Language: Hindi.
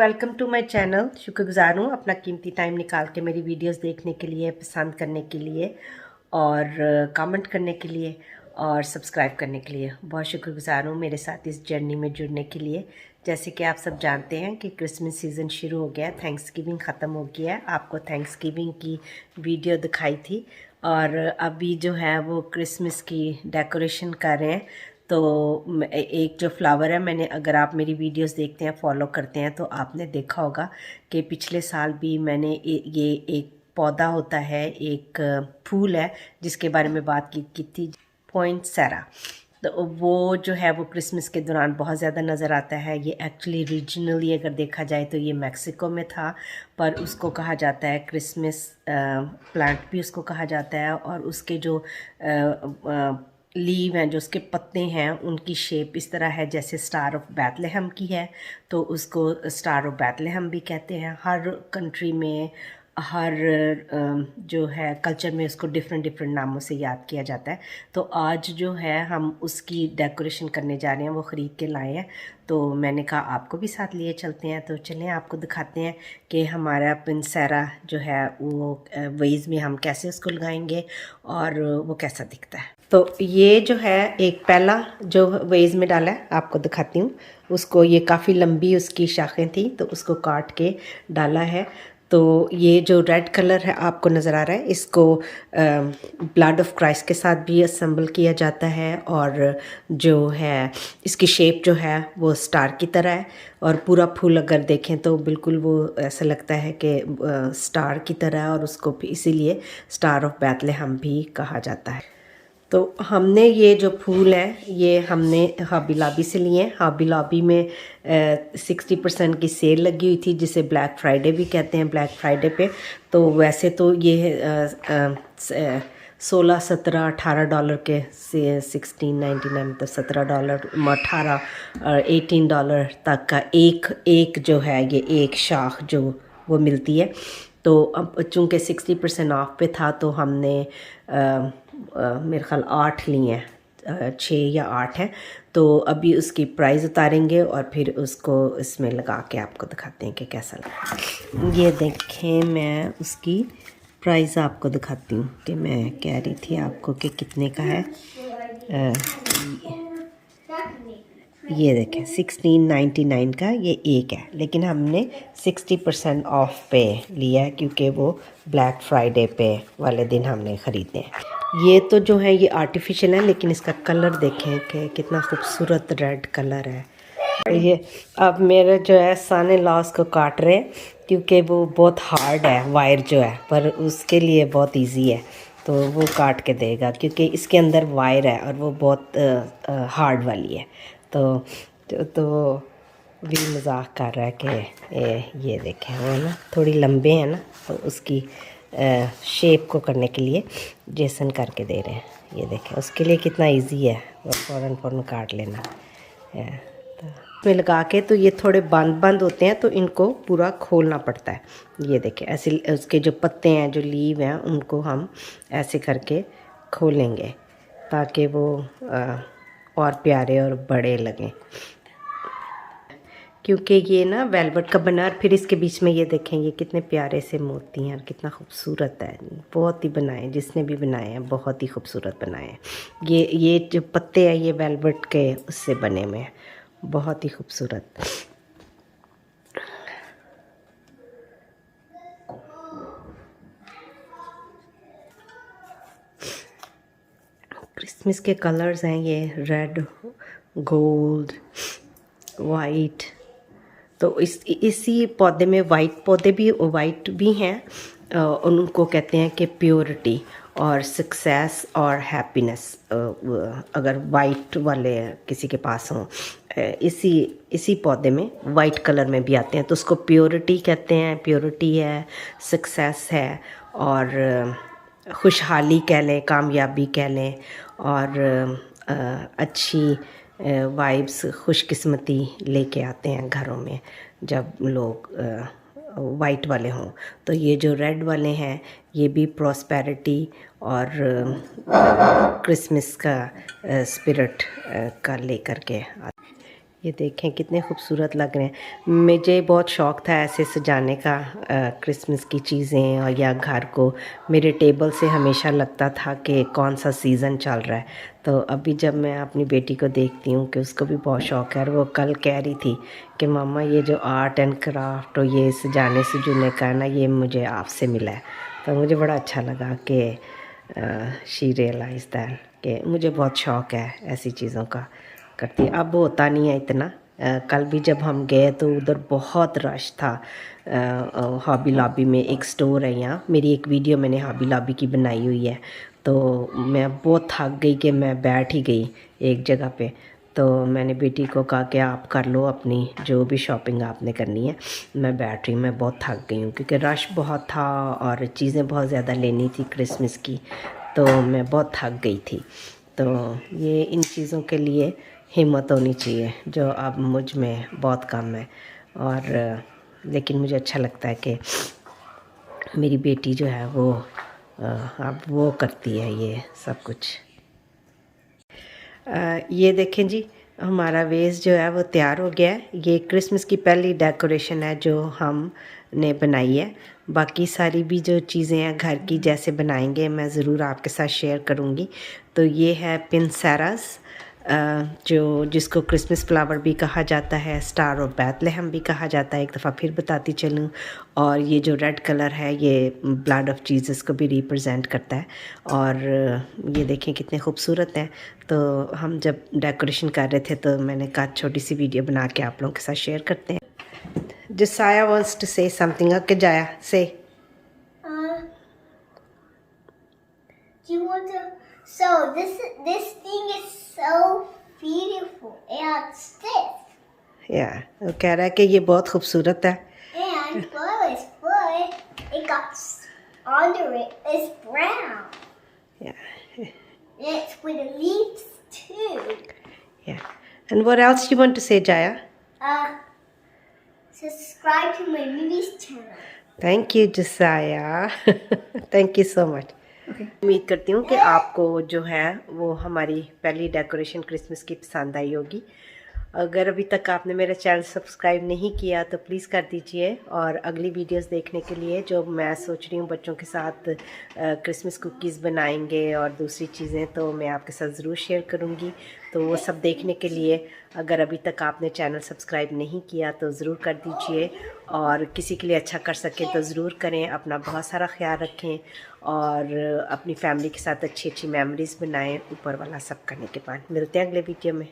Welcome to my channel. शुक्रगुजार हूँ अपना कीमती टाइम निकाल के मेरी वीडियोस देखने के लिए, पसंद करने के लिए और कमेंट करने के लिए और सब्सक्राइब करने के लिए। बहुत शुक्रगुजार हूँ मेरे साथ इस जर्नी में जुड़ने के लिए। जैसे कि आप सब जानते हैं कि क्रिसमस सीज़न शुरू हो गया है, थैंक्सगिविंग ख़त्म हो गया है। आपको थैंक्सगिविंग की वीडियो दिखाई थी और अभी जो है वो क्रिसमस की डेकोरेशन कर रहे हैं। तो एक जो फ्लावर है, मैंने, अगर आप मेरी वीडियोस देखते हैं, फॉलो करते हैं, तो आपने देखा होगा कि पिछले साल भी मैंने ये एक पौधा होता है, एक फूल है जिसके बारे में बात की थी, पोइनसेरा। तो वो जो है वो क्रिसमस के दौरान बहुत ज़्यादा नज़र आता है। ये एक्चुअली रीजनली अगर देखा जाए तो ये मैक्सिको में था, पर उसको कहा जाता है क्रिसमस प्लांट भी उसको कहा जाता है। और उसके जो लीव हैं, जो उसके पत्ते हैं, उनकी शेप इस तरह है जैसे स्टार ऑफ बैथलेहम की है, तो उसको स्टार ऑफ बैथलेहम भी कहते हैं। हर कंट्री में, हर जो है कल्चर में उसको डिफरेंट नामों से याद किया जाता है। तो आज जो है हम उसकी डेकोरेशन करने जा रहे हैं, वो ख़रीद के लाए हैं। तो मैंने कहा आपको भी साथ लिए चलते हैं। तो चलें आपको दिखाते हैं कि हमारा पोइनसेरा जो है वो वेज में हम कैसे उसको लगाएंगे और वो कैसा दिखता है। तो ये जो है एक पहला जो वेज में डाला है, आपको दिखाती हूँ। उसको, ये काफ़ी लंबी उसकी शाखें थी तो उसको काट के डाला है। तो ये जो रेड कलर है आपको नज़र आ रहा है, इसको ब्लड ऑफ क्राइस्ट के साथ भी असेंबल किया जाता है। और जो है इसकी शेप जो है वो स्टार की तरह है और पूरा फूल अगर देखें तो बिल्कुल वो ऐसा लगता है कि स्टार की तरह है, और उसको इसीलिए स्टार ऑफ बैथलेहम भी कहा जाता है। तो हमने ये जो फूल है ये हमने हॉबी लॉबी से लिए हैं। हॉबी लॉबी में 60% की सेल लगी हुई थी, जिसे ब्लैक फ्राइडे भी कहते हैं, ब्लैक फ्राइडे पे। तो वैसे तो ये 16, 17, $18 के से $16.99, मतलब $17, $18 और $18 तक का एक जो है ये एक शाख जो वो मिलती है। तो अब चूँकि 60% ऑफ पे था तो हमने मेरे ख्याल 8 लिए हैं, 6 या 8 हैं। तो अभी उसकी प्राइस उतारेंगे और फिर उसको इसमें लगा के आपको दिखाते हैं कि कैसा लगा। ये देखें, मैं उसकी प्राइस आपको दिखाती हूँ कि मैं कह रही थी आपको कि कितने का है। ये देखें 16.99 का ये एक है, लेकिन हमने 60% ऑफ पे लिया है क्योंकि वो ब्लैक फ्राइडे पे वाले दिन हमने ख़रीदे हैं। ये तो जो है ये आर्टिफिशियल है, लेकिन इसका कलर देखें कि कितना खूबसूरत रेड कलर है। ये अब मेरे जो है सन इन लॉ को काट रहे हैं क्योंकि वो बहुत हार्ड है वायर जो है, पर उसके लिए बहुत इजी है, तो वो काट के देगा क्योंकि इसके अंदर वायर है और वो बहुत हार्ड वाली है। तो भी मजाक कर रहा है कि ये देखें, वो ना थोड़ी लंबे हैं ना, तो उसकी शेप को करने के लिए जेसन करके दे रहे हैं। ये देखें उसके लिए कितना इजी है, वो फ़ौरन काट लेना है। तो इसमें लगा के, तो ये थोड़े बंद होते हैं तो इनको पूरा खोलना पड़ता है। ये देखें ऐसे उसके जो पत्ते हैं, जो लीव हैं, उनको हम ऐसे करके खोलेंगे ताकि वो और प्यारे और बड़े लगें। क्योंकि ये ना वेलवेट का बना, और फिर इसके बीच में ये देखें ये कितने प्यारे से मोती हैं और कितना खूबसूरत है। बहुत ही बनाए, जिसने भी बनाए हैं बहुत ही खूबसूरत बनाए हैं। ये जो पत्ते हैं ये वेलवेट के उससे बने हुए हैं, बहुत ही खूबसूरत। क्रिसमस के कलर्स हैं ये रेड, गोल्ड, वाइट। तो इसी पौधे में वाइट भी हैं और उनको कहते हैं कि प्योरिटी और सक्सेस और हैप्पीनेस, अगर वाइट वाले किसी के पास हों। इसी पौधे में वाइट कलर में भी आते हैं, तो उसको प्योरिटी कहते हैं। प्योरिटी है, सक्सेस है और खुशहाली कह लें, कामयाबी कह लें, और अच्छी वाइब्स, खुशकिस्मती लेके आते हैं घरों में जब लोग वाइट वाले हों। तो ये जो रेड वाले हैं ये भी प्रॉस्पेरिटी और क्रिसमस का स्पिरिट का लेकर के। ये देखें कितने खूबसूरत लग रहे हैं। मुझे बहुत शौक़ था ऐसे सजाने का, क्रिसमस की चीज़ें और या घर को। मेरे टेबल से हमेशा लगता था कि कौन सा सीज़न चल रहा है। तो अभी जब मैं अपनी बेटी को देखती हूँ कि उसको भी बहुत शौक़ है, और वो कल कह रही थी कि मम्मा ये जो आर्ट एंड क्राफ्ट और ये सजाने सजूने का है ना, ये मुझे आपसे मिला है। तो मुझे बड़ा अच्छा लगा कि शी रियलाइज़ दैट कि मुझे बहुत शौक़ है ऐसी चीज़ों का करती। अब होता नहीं है इतना। कल भी जब हम गए तो उधर बहुत रश था। हॉबी लॉबी में एक स्टोर है यहाँ, मेरी एक वीडियो मैंने हॉबी लॉबी की बनाई हुई है। तो मैं बहुत थक गई कि मैं बैठ ही गई एक जगह पे। तो मैंने बेटी को कहा कि आप कर लो अपनी जो भी शॉपिंग आपने करनी है, मैं बैठ रही हूँ, मैं बहुत थक गई हूँ क्योंकि रश बहुत था और चीज़ें बहुत ज़्यादा लेनी थी क्रिसमस की। तो मैं बहुत थक गई थी। तो ये इन चीज़ों के लिए हिम्मत होनी चाहिए जो अब मुझ में बहुत कम है। और लेकिन मुझे अच्छा लगता है कि मेरी बेटी जो है वो अब वो करती है ये सब कुछ। ये देखें जी, हमारा वेस जो है वो तैयार हो गया है। ये क्रिसमस की पहली डेकोरेशन है जो हमने बनाई है। बाकी सारी भी जो चीज़ें हैं घर की जैसे बनाएंगे मैं ज़रूर आपके साथ शेयर करूँगी। तो ये है पिंसेरास, जो जिसको क्रिसमस फ्लावर भी कहा जाता है, स्टार ऑफ बैथलेहम भी कहा जाता है, एक दफ़ा फिर बताती चलूँ। और ये जो रेड कलर है ये ब्लड ऑफ जीसस को भी रिप्रेजेंट करता है। और ये देखें कितने खूबसूरत हैं। तो हम जब डेकोरेशन कर रहे थे तो मैंने कहा छोटी सी वीडियो बना के आप लोगों के साथ शेयर करते हैं। Josiah wants to say something. Okay, Jaya, say. Do you want to? So this thing is so beautiful and stiff. Yeah, वो कह रहा है कि ये बहुत खूबसूरत है। And below his foot, it got under it is brown. Yeah, And it's with leaves too. yeah. And what else you want to say, Jaya? Subscribe to my movies channel. Thank you, Josiah. Thank you so much. उम्मीद करती हूँ कि आपको जो है वो हमारी पहली डेकोरेशन क्रिसमस की पसंद आई होगी। अगर अभी तक आपने मेरा चैनल सब्सक्राइब नहीं किया तो प्लीज़ कर दीजिए। और अगली वीडियोस देखने के लिए जो मैं सोच रही हूँ बच्चों के साथ क्रिसमस कुकीज़ बनाएंगे और दूसरी चीज़ें, तो मैं आपके साथ ज़रूर शेयर करूँगी। तो वो सब देखने के लिए अगर अभी तक आपने चैनल सब्सक्राइब नहीं किया तो ज़रूर कर दीजिए। और किसी के लिए अच्छा कर सकें तो ज़रूर करें। अपना बहुत सारा ख्याल रखें और अपनी फैमिली के साथ अच्छी अच्छी मेमोरीज़ बनाएं। ऊपर वाला सब करने के बाद मिलते हैं अगले वीडियो में।